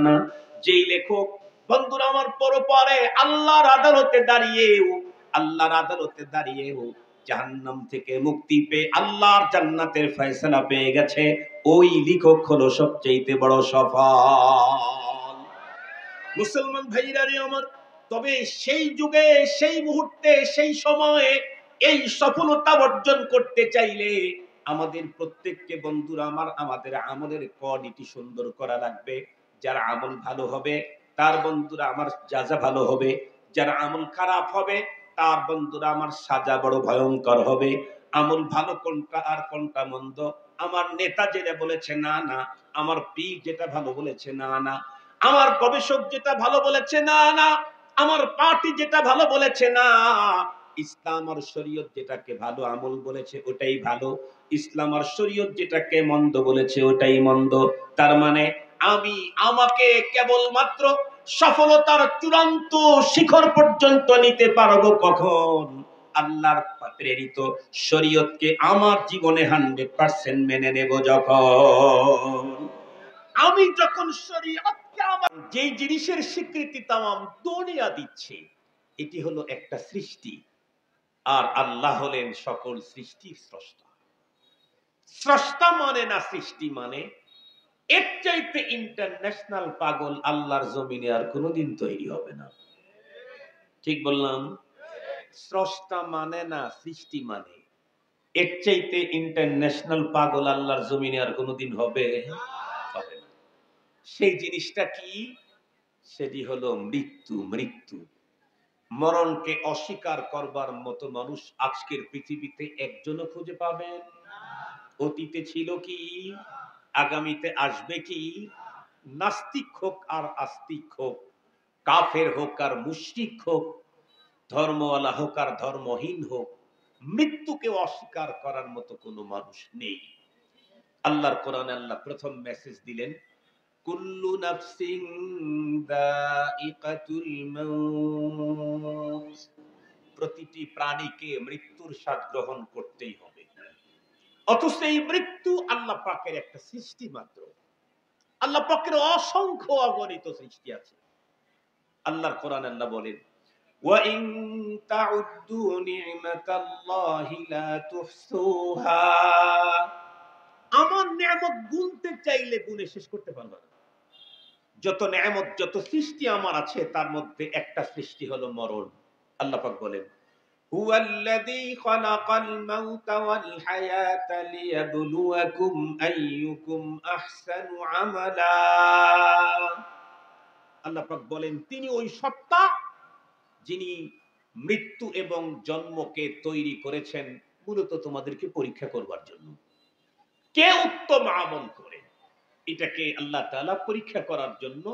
না। যেই লেখক বন্ধুরা আমার পরপারে আল্লাহর আদালতে দাঁড়িয়েও জাহান্নাম থেকে মুক্তি পেয়ে আল্লাহর জান্নাতের ফয়সালা পেয়ে গেছে, ওই লেখক হলো সবচেয়ে বড় সফল। মুসলমান ভাইরা রে আমার, তবে সেই যুগে, সেই মুহূর্তে, সেই সময়ে এই সফলতা অর্জন করতে চাইলে আমাদের প্রত্যেককে বন্ধুরা আমার আমাদের আমলের কোয়ালিটি সুন্দর করা লাগবে। যার আমল ভালো হবে তার বন্ধুরা আমার জাযা ভালো হবে, যার আমল খারাপ হবে তার বন্ধুরা আমার সাজা বড় ভয়ঙ্কর হবে। আমল ভালো কোনটা আর কোনটা মন্দ, আমার নেতা যেটা বলেছে না না, আমার পীর যেটা ভালো বলেছে না না, আমার গবেষক যেটা ভালো বলেছে না না, আমার পার্টি যেটা ভালো বলেছে না, ইসলাম আর শরীয়ত যেটাকে ভালো আমল বলেছে ওটাই ভালো, ইসলাম আর শরীয়ত যেটাকে মন্দ বলেছে ওটাই মন্দ। তার মানে আমি আমাকে কেবলমাত্র সফলতার চূড়ান্ত শিখর পর্যন্ত নিতে পারবো কখন? আল্লাহর প্রেরিত শরীয়তকে আমার জীবনে 100% মেনে নেব যখন। আমি যখন শরীয়তকে আমার যেই জিনিসের স্বীকৃতি তামাম দুনিয়া দিচ্ছে, এটি হলো একটা সৃষ্টি, আর আল্লাহ হলেন সকল সৃষ্টির স্রষ্টা। স্রষ্টা মানে না সৃষ্টি মানে, এর চাইতে ইন্টারন্যাশনাল পাগল আল্লাহর জমিনে আর কোনোদিন তৈরি হবে না। ঠিক বললাম? স্রষ্টা মানে না সৃষ্টি মানে, এর চাইতে ইন্টারন্যাশনাল পাগল আল্লাহর জমিনে আর কোনোদিন হবে না। সেই জিনিসটা কি? সেটি হলো মৃত্যু। মৃত্যু, মরণকে অস্বীকার করবার মতো মানুষ আজকের পৃথিবীতে একজনও খুঁজে পাবেন? অতীতে ছিল কি? আগামীতে আসবে কি? নাস্তিক হোক আর আস্তিক হোক, কাফের হোক আর মুশরিক হোক, ধর্মওয়ালা হোক আর ধর্মহীন হোক, মৃত্যুকে অস্বীকার করার মতো কোনো মানুষ নেই। আল্লাহর কোরআনে আল্লাহ প্রথম মেসেজ দিলেন, কুল্লু নাফসিন যায়িকাতুল মাউত, প্রতিটি প্রাণীকে মৃত্যুর স্বাদ গ্রহণ করতেই হবে। অথচ এই মৃত্যু আল্লাহ পাকের একটা সৃষ্টি মাত্র। আল্লাহ পাকের অসংখ্য অগণিত সৃষ্টি আছে। আল্লাহর কোরআনে আল্লাহ বলেন, ওয়া ইন তাউদ্দু নি'মাতাল্লাহি লা তুহসুহা, আমার নিয়ামত গুনতে চাইলে গুনে শেষ করতে পারবে না। যত নিয়ামত, যত সৃষ্টি আমার আছে, তার মধ্যে একটা সৃষ্টি হলো মরণ। আল্লাহ পাক বলেন, হুয়াল্লাযী খালাকাল মাউতা ওয়াল হায়াতা লিয়াবলুয়াকুম আইয়ুকুম আহসানু আমালা। আল্লাহ পাক বলেন, তিনি ওই সত্তা যিনি মৃত্যু এবং জন্মকে তৈরি করেছেন মূলত তোমাদেরকে পরীক্ষা করবার জন্য। কে উত্তম আমল করে, এটাকে আল্লাহ তাআলা পরীক্ষা করার জন্য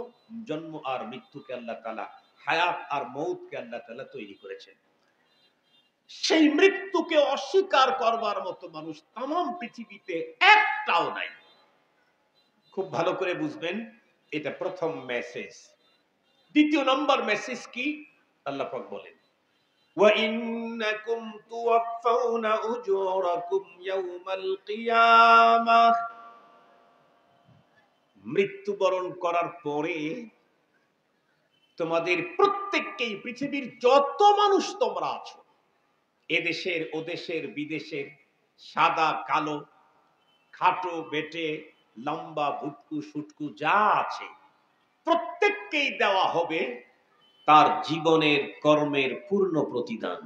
জন্ম আর মৃত্যুকে আল্লাহ তাআলা, হায়াত আর মউতকে আল্লাহ তাআলা তৈরি করেছেন। সেই মৃত্যুকে অস্বীকার করবার মতো মানুষ তামাম পৃথিবীতে একটাও নাই। খুব ভালো করে বুঝবেন, এটা প্রথম মেসেজ। দ্বিতীয় নম্বর মেসেজ কি? আল্লাহ পাক বলেন, ওয়া ইন্নাকুম তুওয়াফাউনা উজুরাকুম ইয়াওমাল কিয়ামাহ, মৃত্যুবরণ করার পরে তোমাদের প্রত্যেককেই, পৃথিবীর যত মানুষ তোমরা আছো, এদেশের ওদেশের বিদেশের, সাদা কালো, খাটো বেটে, লম্বা ভুটকু সুটকু যা আছে, প্রত্যেককেই দেওয়া হবে তার জীবনের কর্মের পূর্ণ প্রতিদান।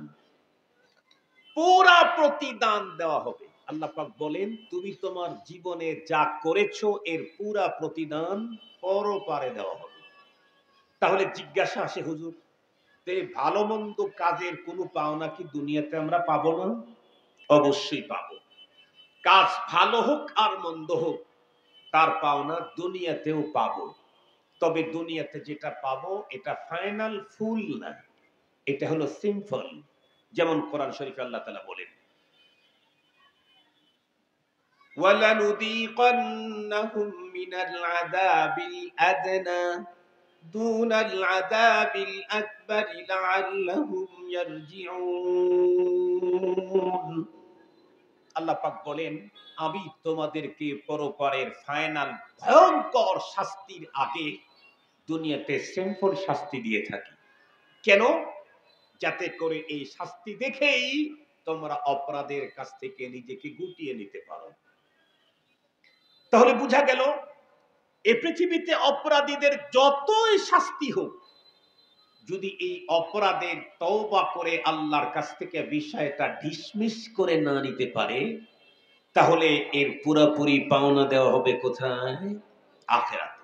পুরা প্রতিদান দেওয়া হবে। আল্লাহ পাক বলেন, তুমি তোমার জীবনে যা করেছো এর পুরা প্রতিদান পরপারে দেওয়া হবে। তাহলে জিজ্ঞাসা আসে, হুজুর, ভালো মন্দ কাজের কোনো পাওনা কি দুনিয়াতে আমরা পাবো না? অবশ্যই পাবো। কাজ ভালো হোক আর মন্দ হোক, তার পাওনা দুনিয়াতেও পাবো। তবে দুনিয়াতে যেটা পাবো এটা ফাইনাল, ফুল না, এটা হলো সিম্পল। যেমন কোরআন শরীফে আল্লাহ তাআলা বলেন, ওয়ালানুযীকান্নাহুম মিনাল আযাবিল আদনা দুনাল আযাবিল আকবার লাআল্লাহুম ইয়ারজিউন। আল্লাহ পাক বলেন, আমি তোমাদেরকে পরপারের ফাইনাল ভয়ঙ্কর শাস্তির আগে দুনিয়াতে সিম্পল শাস্তি দিয়ে থাকি। কেন? যাতে করে এই শাস্তি দেখেই তোমরা অপরাধের কাছ থেকে নিজেকে গুটিয়ে নিতে পারো। তাহলে বোঝা গেল এই পৃথিবীতে অপরাধীদের যতই শাস্তি হোক, যদি এই অপরাধের তওবা করে আল্লাহর কাছ থেকে বিষয়টা ডিসমিস করে না নিতে পারে, তাহলে এর পুরোপুরি পাওনা দেওয়া হবে কোথায়? আখিরাতে।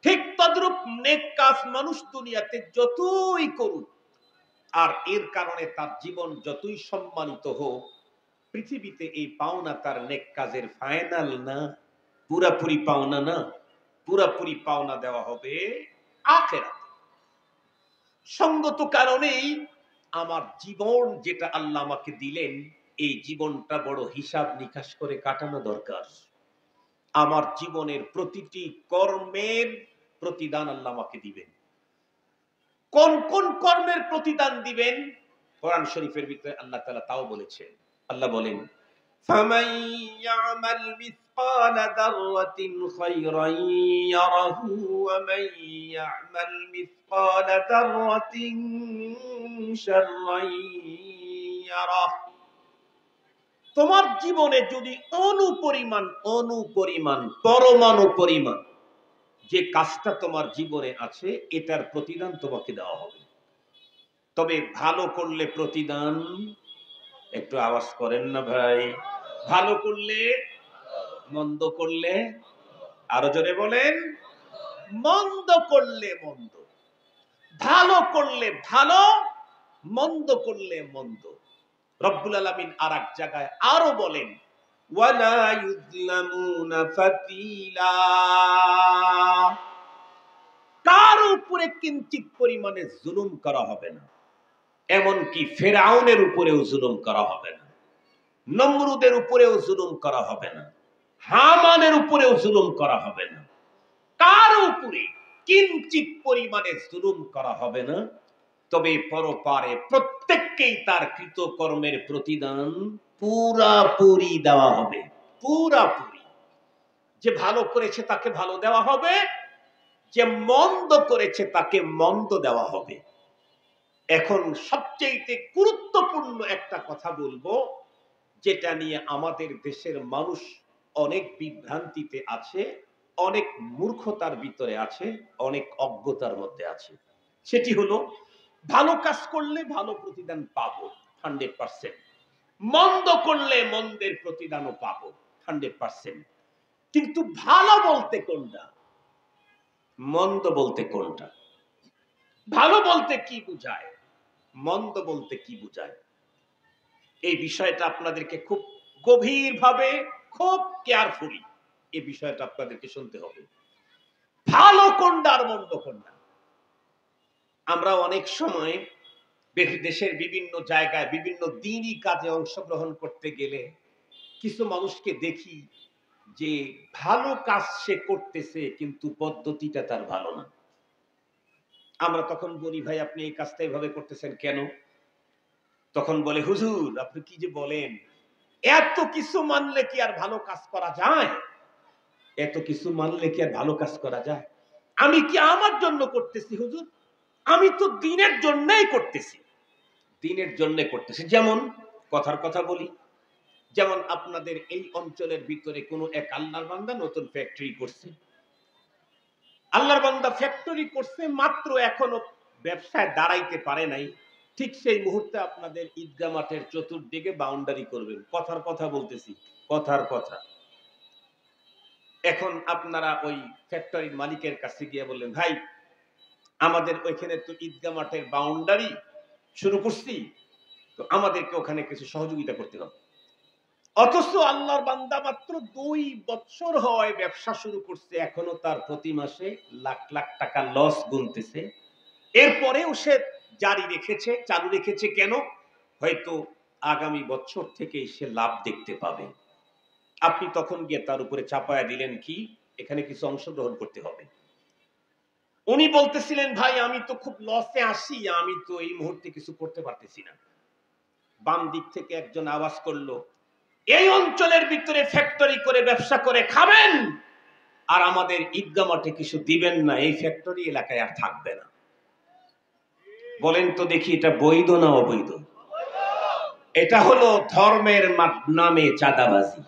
ঠিক তদ্রূপ নেক কাজ মানুষ দুনিয়াতে যতই করুক আর এর কারণে তার জীবন যতই সম্মানিত হোক, পৃথিবীতে এই পাওনা তার নেক কাজের ফাইনাল না, পুরোপুরি পাওনা না, পুরোপুরি পাওনা দেওয়া হবে আখিরাতে। সঙ্গত কারণেই আমার জীবন যেটা আল্লাহ আমাকে দিলেন, এই জীবনটা বড় হিসাব নিকাশ করে কাটানো দরকার। আমার জীবনের প্রতিটি কর্মের প্রতিদান আল্লাহ আমাকে দিবেন। কোন কোন কর্মের প্রতিদান দিবেন কোরআন শরীফের ভিতরে আল্লাহ তাআলা তাও বলেছেন। আল্লাহ বলেন, ফামান ইয়ামাল মিসকালা দাররাতিন খায়রান ইয়ারাহু ওয়া মান ইয়ামাল মিসকালা দাররাতিন শাররান ইয়ারাহু। তোমার জীবনে যদি অনুপরিমাণ পরমাণু পরিমাণ যে কাজটা তোমার জীবনে আছে, এটার প্রতিদান তোমাকে দেওয়া হবে। তবে ভালো করলে প্রতিদান, একটু আওয়াজ করেন না ভাই, ভালো করলে, মন্দ করলে, আরো জোরে বলেন, মন্দ করলে মন্দ, ভালো করলে ভালো, মন্দ করলে মন্দ। রব্বুল আলামিন আরেক জায়গায় আরো বলেন, ওয়ালা ইউযলামুনা ফাতিলা, কার উপরে কিঞ্চিত পরিমাণে জুলুম করা হবে না। এমনকি ফেরাউনের উপরেও জুলুম করা হবে না, নমরুদের উপরেও জুলুম করা হবে না, হামানের উপরেও জুলুম করা হবে না, কার উপরে কিঞ্চিত পরিমাণে জুলুম করা হবে না। তবে পরপারে প্রত্যেককেই তার কৃতকর্মের প্রতিদান পুরাপুরি দেওয়া হবে, পুরাপুরি। যে ভালো করেছে তাকে ভালো দেওয়া হবে, যে মন্দ করেছে তাকে মন্দ দেওয়া হবে। এখন সবচেয়ে গুরুত্বপূর্ণ একটা কথা বলবো, যেটা নিয়ে আমাদের দেশের মানুষ অনেক বিভ্রান্তিতে আছে, অনেক মূর্খতার ভিতরে আছে, অনেক অজ্ঞতার মধ্যে আছে। সেটি হলো, ভালো কাজ করলে ভালো প্রতিদান পাবো 100%, মন্দ করলে মন্দের প্রতিদানও পাবো 100%। কিন্তু ভালো বলতে কোনটা, মন্দ বলতে কোনটা? ভালো বলতে কি বুঝায়, মন্দ বলতে কি বুঝায়? এই বিষয়টা আপনাদেরকে খুব গভীরভাবে, খুব কেয়ারফুলি এই বিষয়টা আপনাদেরকে শুনতে হবে। ভালো কোনটা আর মন্দ কোনটা? আমরা অনেক সময় দেশের বিভিন্ন জায়গায় বিভিন্ন দ্বীনি কাজে অংশগ্রহণ করতে গেলে কিছু মানুষকে দেখি যে ভালো কাজ সে করতেছে কিন্তু পদ্ধতিটা তার ভালো না। আমরা তখন বলি, ভাই আপনি এই কাজটা এইভাবে করতেছেন কেন? তখন বলে, হুজুর আপনি কি যে বলেন, এত কিছু মানলে কি আর ভালো কাজ করা যায়? এত কিছু মানলে কি আর ভালো কাজ করা যায়? আমি কি আমার জন্য করতেছি হুজুর? আমি তো দ্বীনের জন্যই করতেছি, দ্বীনের জন্য করতেছি। যেমন কথার কথা বলি, যেমন আপনাদের এই অঞ্চলের ভিতরে কোন এক আল্লাহর বান্দা নতুন ফ্যাক্টরি করছে। আল্লাহর বান্দা ফ্যাক্টরি করছে মাত্র, এখনো ব্যবসায় দাঁড়াইতে পারে নাই। ঠিক সেই মুহূর্তে আপনাদের ঈদগাহ মাঠের চতুর্দিকে বাউন্ডারি করবেন। কথার কথা বলতেছি, কথার কথা। এখন আপনারা ওই ফ্যাক্টরির মালিকের কাছে গিয়ে বললেন, ভাই আমাদের ওইখানে তো ঈদগাহ মাঠের বাউন্ডারি শুরু করছি, তো আমাদেরকে ওখানে কিছু সহযোগিতা করতে হবে। অথচ আল্লাহর বান্দা মাত্র 2 বছর হয় ব্যবসা শুরু করছে, এখনো তার প্রতি মাসে লাখ লাখ টাকা লস গুনতেছে। এরপরেও সে জারি রেখেছে, চালু রেখেছে। কেন? হয়তো আগামী বছর থেকে সে লাভ দেখতে পাবে। আপনি তখন গিয়ে তার উপরে চাপায়া দিলেন কি, এখানে কিছু অংশগ্রহণ করতে হবে। উনি বলতেছিলেন, ভাই আমি তো খুব লসে আসি, আমি তো এই মুহূর্তে কিছু করতে পারতেছি না। বাম দিক থেকে একজন আওয়াজ করলো, এই অঞ্চলের ভিতরে ফ্যাক্টরি করে ব্যবসা করে খাবেন, আর আমাদের ঈদগাহ মাঠে কিছু দিবেন না, এই ফ্যাক্টরি এলাকায় আর থাকবে না। বলেন তো দেখি, এটা বৈধ না অবৈধ? এটা হলো ধর্মের নামে চাঁদাবাজি।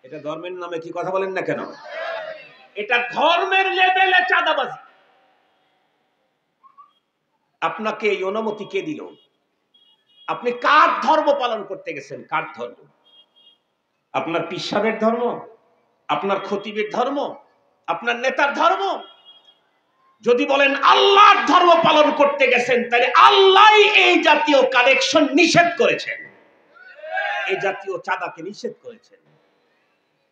এটা ধর্মের নামে কি, কথা বলেন না কেন? এটা ধর্মের লেভেলে চাঁদাবাজি। আপনাকে এই অনুমতি কে দিল? আপনি কার ধর্ম পালন করতে গেছেন? কার ধর্ম? আপনার পীর সাহেবের ধর্ম? আপনার খতিবের ধর্ম? আপনার নেতার ধর্ম? যদি বলেন আল্লাহর ধর্ম পালন করতে গেছেন, তাহলে আল্লাহ এই জাতীয় কালেকশন নিষেধ করেছেন, এই জাতীয় চাঁদাকে নিষেধ করেছেন,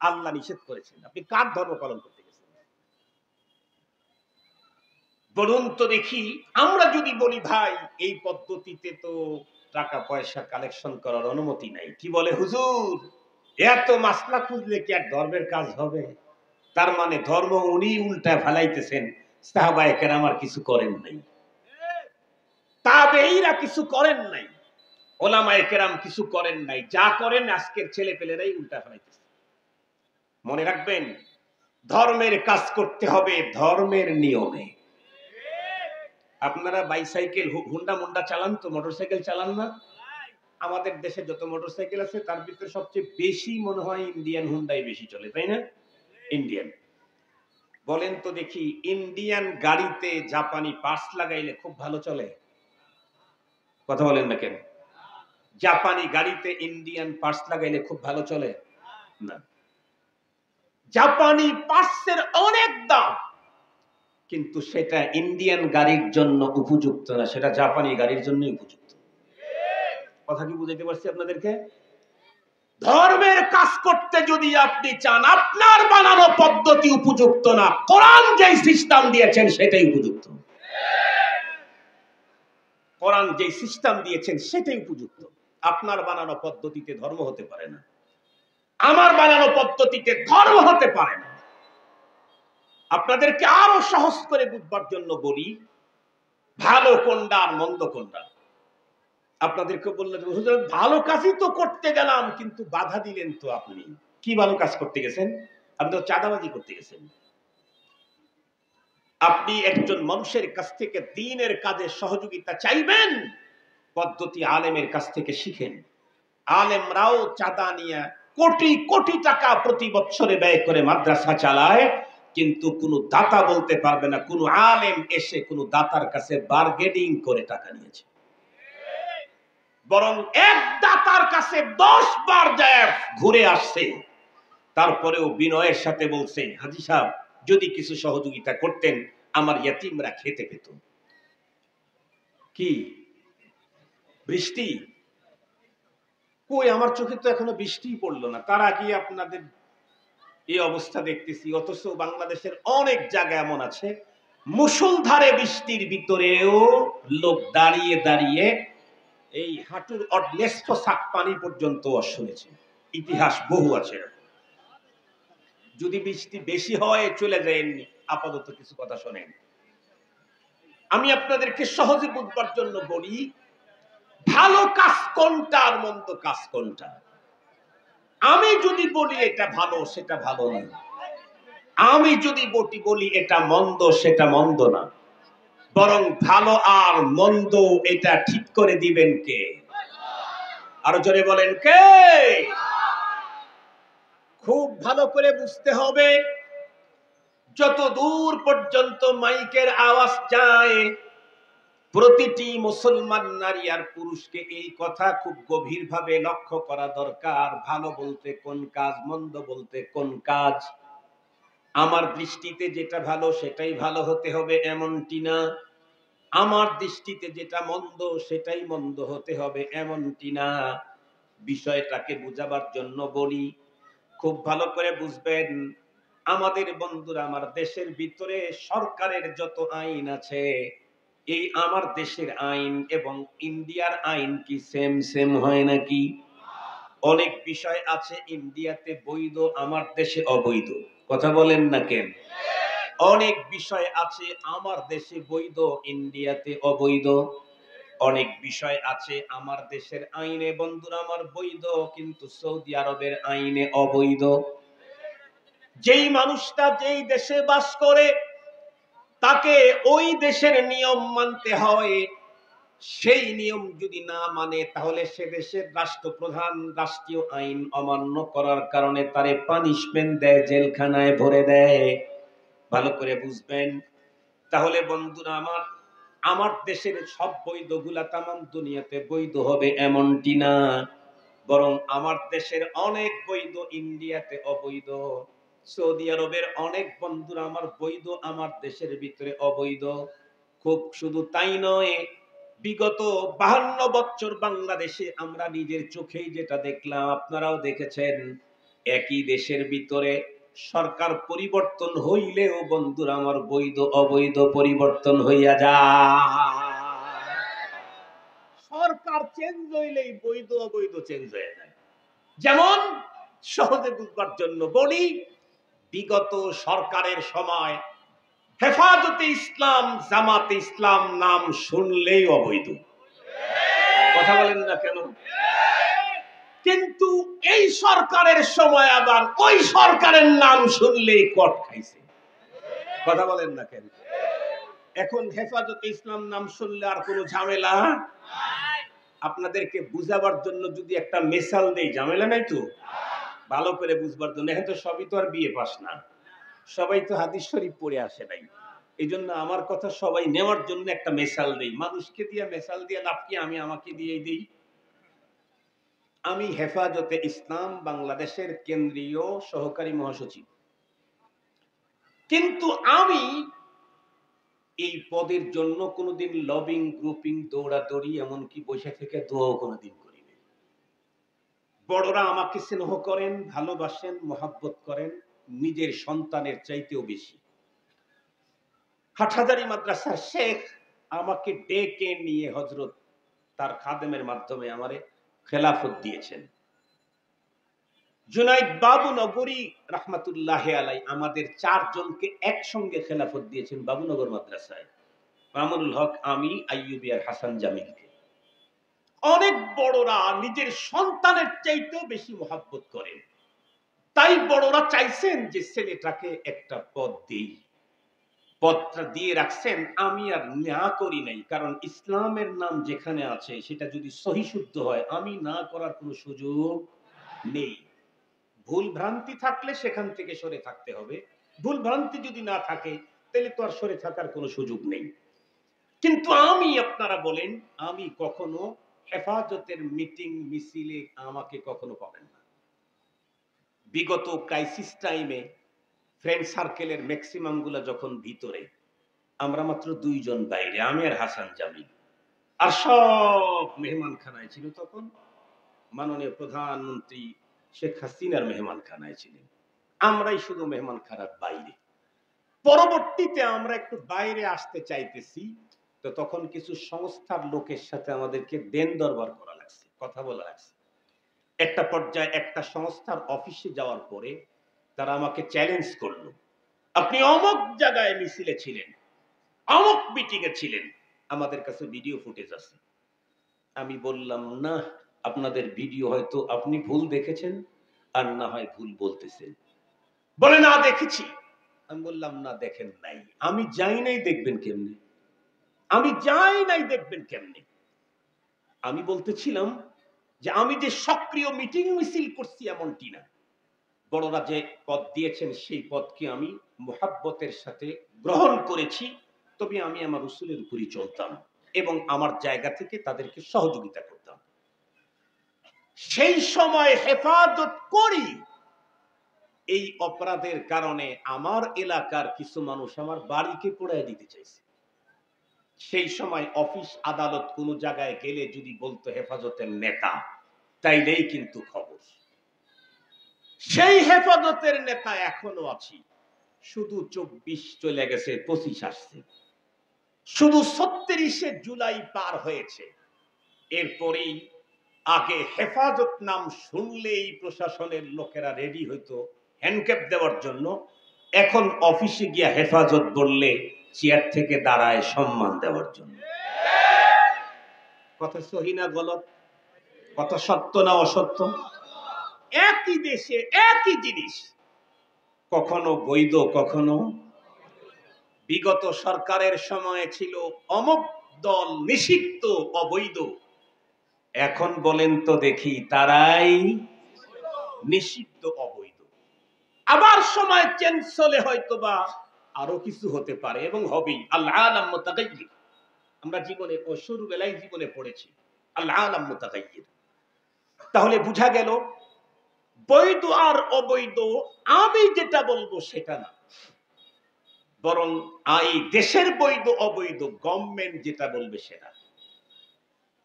আল্লাহ নিষেধ করেছেন। আপনি কার ধর্ম পালন করতে গেছেন? বলুন তো দেখি। আমরা যদি বলি ভাই এই পদ্ধতিতে তো টাকা পয়সা কালেকশন করার অনুমতি নাই, কি বলে হুজুর এত মাসলা খুঁজলে কি এক ধর্মের কাজ হবে? তার মানে ধর্ম উনি উল্টা ফেলাইতেছেন, সাহাবায়ে কেরাম আর কিছু করেন নাই, তাবেঈরা কিছু করেন নাই, ওলামায়ে কেরাম কিছু করেন নাই, যা করেন আজকের ছেলেপেলেরাই উল্টা ফেলাইতেছে। মনে রাখবেন, ধর্মের কাজ করতে হবে ধর্মের নিয়মে। আপনারা বাইসাইকেল হুন্ডা মুন্ডা চালান তো, মোটরসাইকেল চালান না? আমাদের দেশে যত মোটরসাইকেল আছে তার ভিতরে সবচেয়ে বেশি মনে হয় ইন্ডিয়ান হুন্ডাই বেশি চলে, তাই না? ইন্ডিয়ান। বলেন তো দেখি, ইন্ডিয়ান গাড়িতে জাপানি পার্টস লাগাইলে খুব ভালো চলে? কথা বলেন না কেন? জাপানি গাড়িতে ইন্ডিয়ান পার্টস লাগাইলে খুব ভালো চলে না। জাপানি পার্টসের অনেক দাম, কিন্তু সেটা ইন্ডিয়ান গাড়ির জন্য উপযুক্ত না, সেটা জাপানি গাড়ির জন্য উপযুক্ত। কথা কি বুঝাইতে পারছি আপনাদেরকে? ধর্মের কাজ করতে যদি আপনি চান, আপনার বানানো পদ্ধতি উপযুক্ত না, কোরআন যে সিস্টেম দিয়েছেন সেটাই উপযুক্ত। কোরআন যে সিস্টেম দিয়েছেন সেটাই উপযুক্ত। আপনার বানানো পদ্ধতিতে ধর্ম হতে পারে না, আমার বানানো পদ্ধতিতে ধর্ম হতে পারে না। আপনাদেরকে আরো সহজ করে বুঝবার জন্য বলি, ভালো কোনটা আর মন্দ কোনটা। আপনাদেরকে বললেন হুজুর ভালো কাজই তো করতে গেলাম, কিন্তু বাধা দিলেন তো আপনি। কি ভালো কাজ করতে গেছেন? আপনি তো চাঁদাবাজি করতে গেছেন। আপনি একজন মানুষের কাছ থেকে দ্বীনের কাজে সহযোগিতা চাইবেন, পদ্ধতি আলেমের কাছ থেকে শিখেন। আলেমরাও চাঁদা নিয়ে কোটি কোটি টাকা প্রতি বছরে ব্যয় করে মাদ্রাসা চালায়, কিন্তু কোনো দাতা বলতে পারবে না কোনো আলেম এসে কোনো দাতার কাছে বার্গেনিং করে টাকা নিয়েছে। বরং এক দাতার কাছে 10 বার যায় ঘুরে আসছে, তারপরেও বিনয়ের সাথে বলছে, হাজী সাহেব যদি কিছু সহযোগিতা করতেন আমার ইয়তিমরা খেতে পেত। কি বৃষ্টি কই? আমার চোখে তো এখনো বৃষ্টি পড়লো না, তার আগে আপনাদের এই অবস্থা দেখতেছি। অথচ বাংলাদেশের অনেক জায়গা এমন আছে মুষলধারে বৃষ্টির ভিতরেও লোক দাঁড়িয়ে দাঁড়িয়ে এই হাঁটুর অর্ধেষ্ট সাক পানি পর্যন্ত শুনেছে। ইতিহাস বহু আছে। যদি বৃষ্টি বেশি হয় চলে যায়নি, আপাতত কিছু কথা শোনেন। আমি আপনাদেরকে সহজে বুঝবার জন্য বলি, ভালো কাজ কোনটা আর মন্দ কাজ কোনটা। আমি যদি বলি এটা ভালো সেটা ভালো না, আমি যদি বলি এটা মন্দ সেটা মন্দ না, বরং ভালো আর মন্দ এটা ঠিক করে দিবেন কে? আরো জোরে বলেন কে? খুব ভালো করে বুঝতে হবে, যত দূর পর্যন্ত মাইকের আওয়াজ যায়, প্রতিটি মুসলমান নারী আর পুরুষকে এই কথা খুব গভীরভাবে লক্ষ্য করা দরকার। ভালো বলতে কোন কাজ, মন্দ বলতে কোন কাজ। আমার দৃষ্টিতে যেটা ভালো সেটাই ভালো হতে হবে এমনটি না, আমার দৃষ্টিতে যেটা মন্দ সেটাই মন্দ হতে হবে এমনটি না। বিষয়টাকে বুঝাবার জন্য বলি, খুব ভালো করে বুঝবেন। আমাদের বন্ধুরা, আমার দেশের ভিতরে সরকারের যত আইন আছে, এই আমার দেশের আইন এবং ইন্ডিয়ার আইন কি সেম সেম হয় নাকি? অনেক বিষয় আছে ইন্ডিয়াতে বৈধ, আমার দেশে অবৈধ। কথা বলেন না কেন? অনেক বিষয় আছে আমার দেশে বৈধ, ইন্ডিয়াতে অবৈধ। অনেক বিষয় আছে আমার দেশের আইনে বন্ধুরা আমার বৈধ, কিন্তু সৌদি আরবের আইনে অবৈধ। যেই মানুষটা যেই দেশে বাস করে তাকে ওই দেশের নিয়ম মানতে হয়। সেই নিয়ম যদি না মানে তাহলে সে দেশের রাষ্ট্রপ্রধান রাষ্ট্রীয় আইন অমান্য করার কারণে তারে পানিশমেন্ট দেয়, জেলখানায় ভরে দেয়। ভালো করে বুঝবেন। তাহলে বন্ধুরা আমার, আমার দেশের সব বৈধগুলা তামাম দুনিয়াতে বৈধ হবে এমনটি না, বরং আমার দেশের অনেক বৈধ ইন্ডিয়াতে অবৈধ, সৌদি আরবের অনেক বন্ধুরা আমার বৈধ, আমার দেশের ভিতরে অবৈধ। খুব শুধু তাই নয়, বিগত 52 বছর বাংলাদেশে আমরা নিজের চোখেই যেটা দেখলাম, আপনারাও দেখেছেন, একই দেশের ভিতরে সরকার পরিবর্তন হইলেও বন্ধুরা আমার বৈধ অবৈধ পরিবর্তন হইয়া যায়। সরকার চেঞ্জ হইলেই বৈধ অবৈধ চেঞ্জ হয়ে যায়। যেমন সহজে বুঝবার জন্য বলি, বিগত সরকারের সময় হেফাজতে ইসলাম, জামাতে ইসলাম নাম শুনলেই অবৈধ। কথা বলেন না কেন? কিন্তু এই সরকারের সময় আবার ওই সরকারের নাম শুনলেই কট খাইছে। কথা বলেন না কেন? এখন হেফাজতে ইসলাম নাম শুনলে আর কোনো ঝামেলা। আপনাদেরকে বুঝাবার জন্য যদি একটা মেসাল দেই, ঝামেলা নাই তো? ভালো করে বুঝবার জন্য। এখন তো সবই তো আর বিয়ে পাস না, সবাই তো হাদিস শরীফ পড়ে আসে নাই। এই জন্য আমার কথা সবাই নেওয়ার জন্য একটা মেসাল দেই। মানুষকে দিয়ে মেসাল দিয়ে লাভ কি? আমি আমাকে দিয়েই দিই। আমি হেফাজতে ইসলাম বাংলাদেশের কেন্দ্রীয় সহকারী মহাসচিব, কিন্তু আমি এই পদের জন্য কোনোদিন লবিং, গ্রুপিং, দৌড়াদৌড়ি, এমনকি বসে থেকে দোয়াও কোনোদিন করিনি। বড়রা আমাকে স্নেহ করেন, ভালোবাসেন, মহাব্বত করেন নিজের সন্তানের চাইতেও বেশি। হাটহাজারী মাদ্রাসার শেখ আমাকে ডেকে নিয়ে হযরত তার খাদেমের মাধ্যমে আমারে খেলাফত দিয়েছেন। জুনাইদ বাবু নগরী রহমাতুল্লাহ আলাই আমাদের 4 জনকে একসঙ্গে খেলাফত দিয়েছেন বাবুনগর মাদ্রাসায়। মামুনুল হক, আমি, আইয়ুবী আর হাসান জামিলকে। অনেক বড়রা নিজের সন্তানের চাইতেও বেশি মহব্বত করেন। তাই বড়রা চাইছেন যে ছেলেটাকে একটা পদ দেই। পদটা দিয়ে রাখছেন, আমি আর না করি নাই, কারণ ইসলামের নাম যেখানে আছে সেটা যদি সহি শুদ্ধ হয় আমি না করার কোনো সুযোগ নেই। ভুল ভ্রান্তি থাকলে সেখান থেকে সরে থাকতে হবে, ভুল ভ্রান্তি যদি না থাকে তাহলে তো আর সরে থাকার কোনো সুযোগ নেই। কিন্তু আমি, আপনারা বলেন, আমি কখনো হেফাজতের মিটিং মিছিলে আমাকে কখনো পাবেন না। বিগত ক্রাইসিস টাইমে ফ্রেন্ড সার্কেলের ম্যাক্সিমাম গুলা যখন ভিতরে, আমরা মাত্র 2 জন বাইরে, আমি আর হাসান জামিল, আর সব মেহমানখানায় ছিল। তখন মাননীয় প্রধানমন্ত্রী শেখ হাসিনার মেহমানখানায় ছিলেন, আমরাই শুধু মেহমানখানার বাইরে। পরবর্তীতে আমরা একটু বাইরে আসতে চাইতেছি, তো তখন কিছু সংস্থার লোকের সাথে আমাদেরকে দেন দরবার করা লাগছে, কথা বলা লাগছে। একটা পর্যায়ে একটা সংস্থার অফিসে যাওয়ার পরে তারা আমাকে চ্যালেঞ্জ করলো, আপনি অমুক জায়গায় মিছিলে ছিলেন, অমুক মিটিং এ ছিলেন, আমাদের কাছে ভিডিও ফুটেজ আছে। আমি বললাম, না, আপনাদের ভিডিও হয়তো আপনি ভুল দেখেছেন, আর না হয় ভুল বলতেছেন। বলে, না দেখেছি। আমি বললাম, না দেখেন নাই। আমি যাই নাই, দেখবেন কেমনে? আমি যাই নাই, দেখবেন কেমনে? আমি বলতেছিলাম যে আমি যে সক্রিয় মিটিং মিছিল করছি এমনটি না। বড়রা যে পদ দিয়েছেন সেই পদকে আমি মুহাব্বতের সাথে গ্রহণ করেছি, তবে আমি আমার রাসূলের উপরই চলতাম এবং আমার জায়গা থেকে তাদেরকে সহযোগিতা করতাম। সেই সময় হেফাজত করি, এই অপরাধের কারণে আমার এলাকার কিছু মানুষ আমার বাড়িকে পোড়ায় দিতে চাইছে। সেই সময় অফিস আদালত কোন জায়গায় গেলে যদি বলতো হেফাজতের নেতা, তাইলেই কিন্তু খবর। সেই হেফাজতের নেতা এখনো আছি, শুধু 24 চলে গেছে, 25 আসছে, শুধু 36 জুলাই পার হয়েছে। এরপরেই আগে হেফাজত নাম শুনলেই প্রশাসনের লোকেরা রেডি হইতো হ্যান্ডক্যাপ দেওয়ার জন্য, এখন অফিসে গিয়া হেফাজত বললে চেয়ার থেকে দাঁড়ায় সম্মান দেওয়ার জন্য। কথা সহি না গলত? কথা সত্য না অসত্য? একই দেশে একই জিনিস, কখনো বৈধ কখনো। বিগত সরকারের সময় ছিল অমুক দল নিষিদ্ধ অবৈধ, এখন বলেন তো দেখি তারাই নিষিদ্ধ অবৈধ। আবার সময় চেঞ্জ হলে হয়তো বা আরো কিছু হতে পারে এবং হবেই। আল্লাহ আলাম মুতাগায়্যির, আমরা জীবনে ও শুরুবেলায় জীবনে পড়েছি আল্লাহ আলাম মুতাগায়্যির। তাহলে বুঝা গেল বৈধ আর অবৈধ আমি যেটা বলবো সেটা না, বরং এই দেশের বৈধ অবৈধ গভর্নমেন্ট যেটা বলবে সেটা।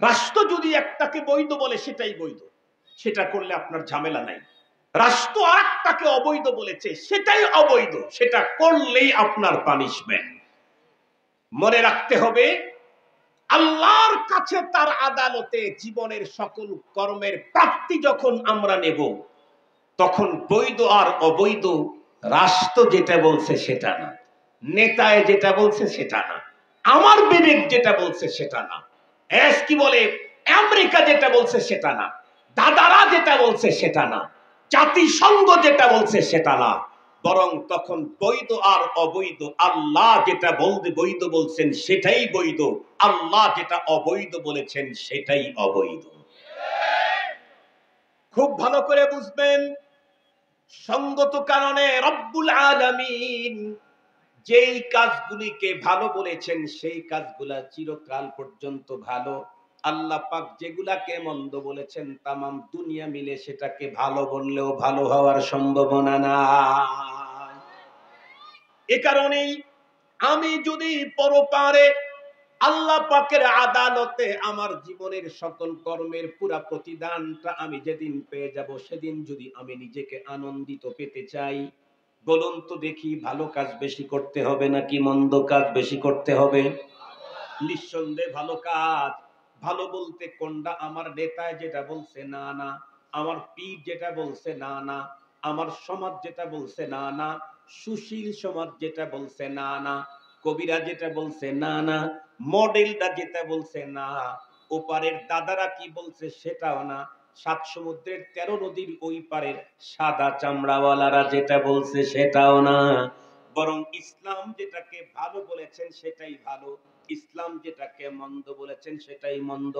রাষ্ট্র যদি একটাকে বৈধ বলে সেটাই বৈধ, সেটা করলে আপনার ঝামেলা নাই। রাষ্ট্র আরেকটাকে অবৈধ বলেছে সেটাই অবৈধ, সেটা করলেই আপনার পানিশমেন্ট। মনে রাখতে হবে আল্লাহর কাছে তার আদালতে জীবনের সকল কর্মের প্রাপ্তি যখন আমরা নেব, তখন বৈধ আর অবৈধ রাষ্ট্র যেটা বলছে সেটা না, নেতায় যেটা বলছে সেটা না, আমার বিবেক যেটা বলছে সেটা না, কি বলে আমেরিকা যেটা বলছে সেটা না, দাদারা যেটা বলছে সেটা না, জাতিসংঘ যেটা বলছে সেটা না, বরং তখন বৈধ আর অবৈধ আল্লাহ যেটা বলতে বৈধ বলছেন সেটাই বৈধ, আল্লাহ যেটা অবৈধ বলেছেন সেটাই অবৈধ। খুব ভালো করে বুঝবেন, সঙ্গত কারণে রব্বুল আলামিন যেই কাজগুলিকে ভালো বলেছেন সেই কাজগুলা চিরকাল পর্যন্ত ভালো। আল্লাহ পাক যেগুলাকে মন্দ বলেছেন তামাম দুনিয়া মিলে সেটাকে ভালো বললেও ভালো হওয়ার সম্ভাবনা নাই। এ কারণেই আমি যদি পরপারে আল্লাহ পাকের আদালতে আমার জীবনের সকল কর্মের পুরা প্রতিদানটা আমি যেদিন পেয়ে যাব, সেদিন যদি আমি নিজেকে আনন্দিত পেতে চাই, বলুন তো দেখি ভালো কাজ বেশি করতে হবে নাকি মন্দ কাজ বেশি করতে হবে? নিঃসন্দেহে ভালো কাজ। ভালো বলতে কোনটা? আমার নেতায় যেটা বলছে না না, আমার পীর যেটা বলছে না না, আমার সমাজ যেটা বলছে না না, সুশীল সমাজ যেটা বলছে না না, কবিরা যেটা বলছে না না, মডেলটা যেটা বলছে না, ওপারের দাদারা কি বলছে সেটাও না, 7 সমুদ্রের 13 নদীর ওই পারের সাদা চামড়াওয়ালারা যেটা বলছে সেটাও না, বরং ইসলাম যেটাকে ভালো বলেছেন সেটাই ভালো, ইসলাম যেটাকে মন্দ বলেছেন সেটাই মন্দ।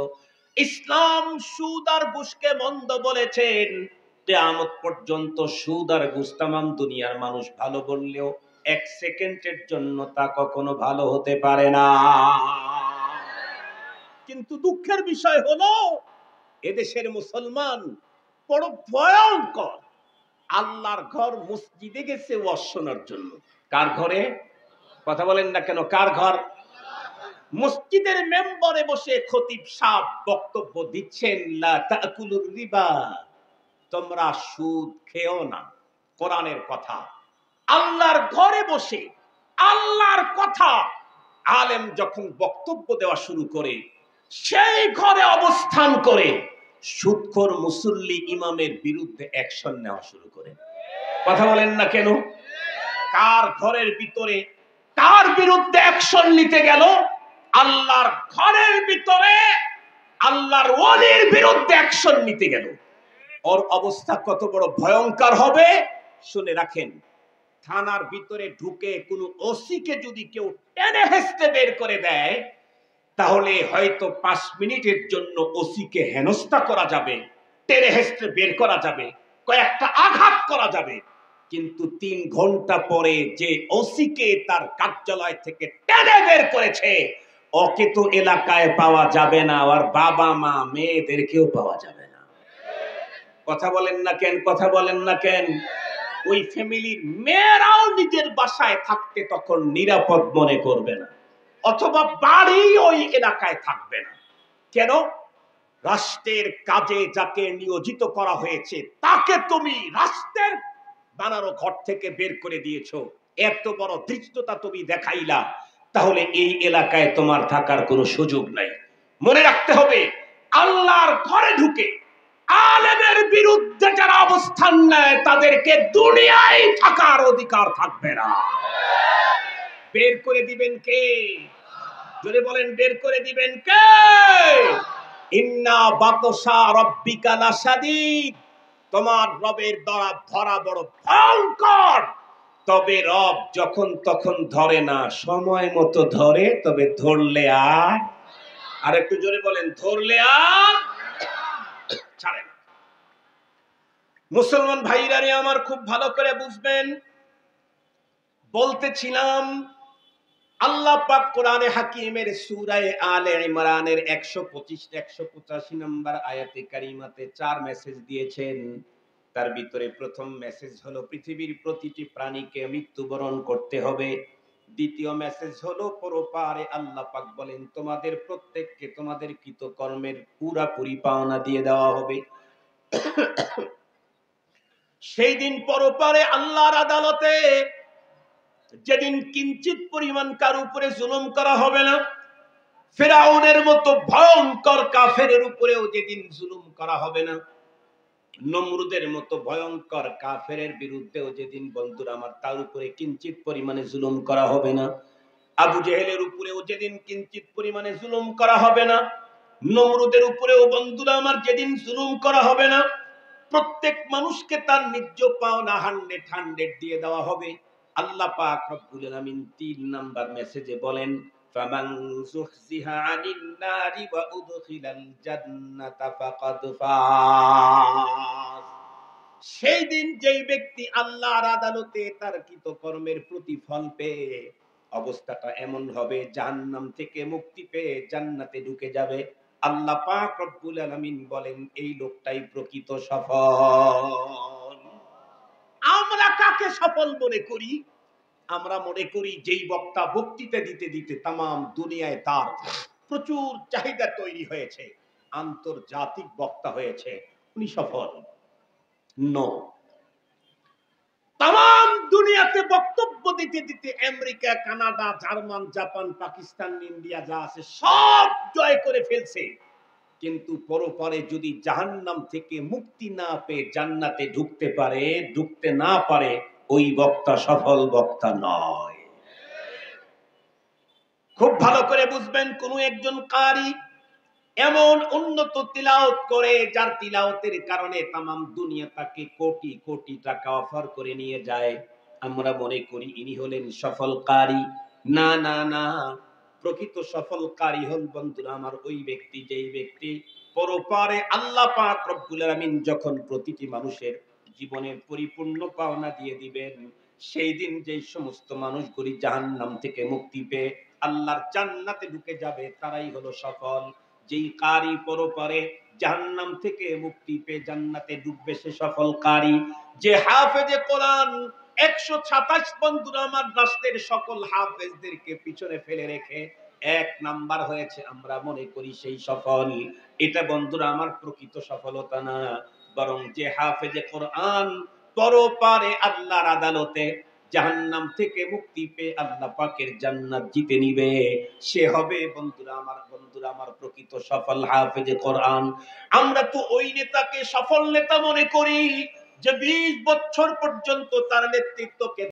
ইসলাম সুদ আর ঘুষকে মন্দ বলেছেন, কিয়ামত পর্যন্ত সুদ আর ঘুষ তামাম দুনিয়ার মানুষ ভালো বললেও 1 সেকেন্ডের জন্য তা কখনো ভালো হতে পারে না। কিন্তু দুঃখের বিষয় হলো এদেশের মুসলমান বড় ভয়ঙ্কর। আল্লাহর ঘর মসজিদে গেছে ওয়াজ শোনার জন্য। কার ঘরে? কথা বলেন না কেন, কার ঘর? মসজিদের মেম্বরে বসে খতিব সাহেব বক্তব্য দিচ্ছেন, লা তাকুলুর রিবা, তোমরা সুদ খেও না, কোরআনের কথা। আল্লাহর ঘরে বসে আল্লাহর কথা আলেম যখন বক্তব্য দেওয়া শুরু করে, সেই ঘরে অবস্থান করে সুদখোর মুসল্লি ইমামের বিরুদ্ধে অ্যাকশন নেওয়া শুরু করে। কথা বলেন না কেন? কার ঘরের ভিতরে কার বিরুদ্ধে অ্যাকশন নিতে গেল? আল্লাহর ঘরের ভিতরে আল্লাহর ওলির বিরুদ্ধে অ্যাকশন নিতে গেল। ওর অবস্থা কত বড় ভয়ঙ্কর হবে শুনে রাখেন। থানার ভিতরে ঢুকে কোনো ওসিকে যদি কেউ টেনে হেঁচড়ে বের করে দেয়, তাহলে হয়তো 5 মিনিটের জন্য ওসিকে হেনস্থা করা যাবে, টেনে হেঁচড়ে বের করা যাবে, কয়েকটা আঘাত করা যাবে, কিন্তু 3 ঘন্টা পরে যে ওসিকে তার কার্যালয় থেকে টেনে বের করেছে, ওকে তো এলাকায় পাওয়া যাবে না, আর বাবা মা মেয়েদেরকেও পাওয়া যাবে না। কথা বলেন না কেন? কথা বলেন না কেন? ওই ফ্যামিলির মেয়েরাও নিজের বাসায় থাকতে তখন নিরাপদ মনে করবে না, অথবা বাড়ি ওই এলাকায় থাকবে না। কেন? রাষ্ট্রের কাজে যাকে নিয়োজিত করা হয়েছে তাকে তুমি রাষ্ট্রের বানানো ঘর থেকে বের করে দিয়েছো, এত বড় ধৃষ্টতা তুমি দেখাইলা, তাহলে এই এলাকায় তোমার থাকার কোনো সুযোগ নাই। মনে রাখতে হবে, আল্লাহর ঘরে ঢুকে আলেমের বিরুদ্ধে যারা অবস্থান নেয় তাদেরকে দুনিয়ায় থাকার অধিকার থাকবে না। বের করে দিবেন কে? যদি বলেন বের করে দিবেন কে? ইন্না বাতশা রাব্বিকা লাশাদীদ, তোমার রবের ধরা বড় ভয়ঙ্কর। তবে রব যখন তখন ধরে না, সময় মতো ধরে, তবে ধরলে আর একটু জোরে বলেন, ধরলে আর ছাড়ে না। মুসলমান ভাইরা রে আমার, খুব ভালো করে বুঝবেন। বলতেছিলাম আল্লাহ পাক কোরআনে হাকিমের সূরা আলে ইমরানের 125-185 নম্বর আয়াতে কারিমাতে 4 মেসেজ দিয়েছেন। তার ভিতরে প্রথম মেসেজ হলো পৃথিবীর প্রতিটি প্রাণীকে মৃত্যুবরণ করতে হবে। দ্বিতীয় মেসেজ হলো পরপারে আল্লাহ পাক বলেন তোমাদের প্রত্যেককে তোমাদের কৃতকর্মের পুরোপুরি পাওনা দিয়ে দেওয়া হবে। সেই দিন পরপারে আল্লাহর আদালতে যেদিন কিঞ্চিত পরিমাণ কার উপরে জুলুম করা হবে না, ফিরাউনের মতো ভয়ঙ্কর কাফেরের উপরেও যেদিন জুলুম করা হবে না, নমরুদের মতো ভয়ঙ্কর কাফেরের বিরুদ্ধেও যেদিন বন্ধুরা আমার তার উপরে কিঞ্চিত পরিমাণে জুলুম করা হবে না, আবু জেহেলের উপরেও যেদিন কিঞ্চিত পরিমাণে জুলুম করা হবে না, নমরুদের উপরেও বন্ধুরা আমার যেদিন জুলুম করা হবে না, প্রত্যেক মানুষকে তার ন্যায্য পাওনা 100 দিয়ে দেওয়া হবে। আল্লাহ পাক রব্বুল আলামিন 3 নাম্বার মেসেজে বলেন ফামান যুহজিহা আনিন নারি ওয়া উদখিলাল জান্নাতা ফাকাদ ফাজ। সেই দিন যেই ব্যক্তি আল্লাহর আদালতে তার কৃতকর্মের প্রতিফল পেয়ে অবস্থাটা এমন হবে জাহান্নাম থেকে মুক্তি পেয়ে জান্নাতে ঢুকে যাবে, আল্লাহ পাক রব্বুল আলামিন বলেন এই লোকটাই প্রকৃত সফল। আমরা কাকে সফল মনে করি? আমরা মনে করি যেই বক্তা বক্তৃতা দিতে দিতে তাম দুনিয়ায় তার প্রচুর চাহিদা তৈরি হয়েছে, আন্তর্জাতিক বক্তা হয়েছে, উনি সফল। নো, তাম দুনিয়াতে বক্তব্য দিতে দিতে America, Canada, German, Japan, Pakistan, India যা আছে সব জয় করে ফেলছে, কিন্তু পরপারে যদি জাহান্নাম থেকে মুক্তি না পেয়ে জান্নাতে ঢুকতে না পারে, ওই বক্তা সফল বক্তা নয়। খুব ভালো করে বুঝবেন, কোন একজন কারি এমন উন্নত তিলাওয়াত করে যার তিলাওয়াতের কারণে তামাম দুনিয়া তাকে কোটি কোটি টাকা অফার করে নিয়ে যায়, আমরা মনে করি ইনি হলেন সফল কারি। না না না, প্রকৃত সফল কারি হল বন্ধুরা আমার ওই ব্যক্তি যেই ব্যক্তি পরপারে আল্লাহ পাক রব্বুল আলামিন যখন প্রতিটি মানুষের জীবনের পরিপূর্ণ পাওনা দিয়ে দিবেন, সেই দিন যেই সমস্ত মানুষগুলি জাহান্নাম থেকে মুক্তি পেয়ে আল্লাহর জান্নাতে ঢুকে যাবে তারাই হলো সফল। যেই কারি পরপারে জাহান্নাম থেকে মুক্তি পেয়ে জান্নাতে ঢুকবে সে সফল কারি। যে হাফেজে কোরআন 127 বন্ধুরা আমার রাষ্ট্রের সকল হাফেজদেরকে পিছনে ফেলে রেখে 1 নাম্বার হয়েছে, আমরা মনে করি সেই সফল। এটা বন্ধুরা আমার প্রকৃত সফলতা না, বরং যে হাফেজে কোরআন পরপারে আল্লাহর আদালতে জাহান্নাম থেকে মুক্তি পেয়ে আল্লাহ পাকের জান্নাত জিতে নিবে, সে হবে বন্ধুরা আমার প্রকৃত সফল হাফেজে কোরআন। আমরা তো ওই নেতাকে সফল নেতা মনে করি যে 20 বছর পর্যন্ত তার নেতৃত্বকে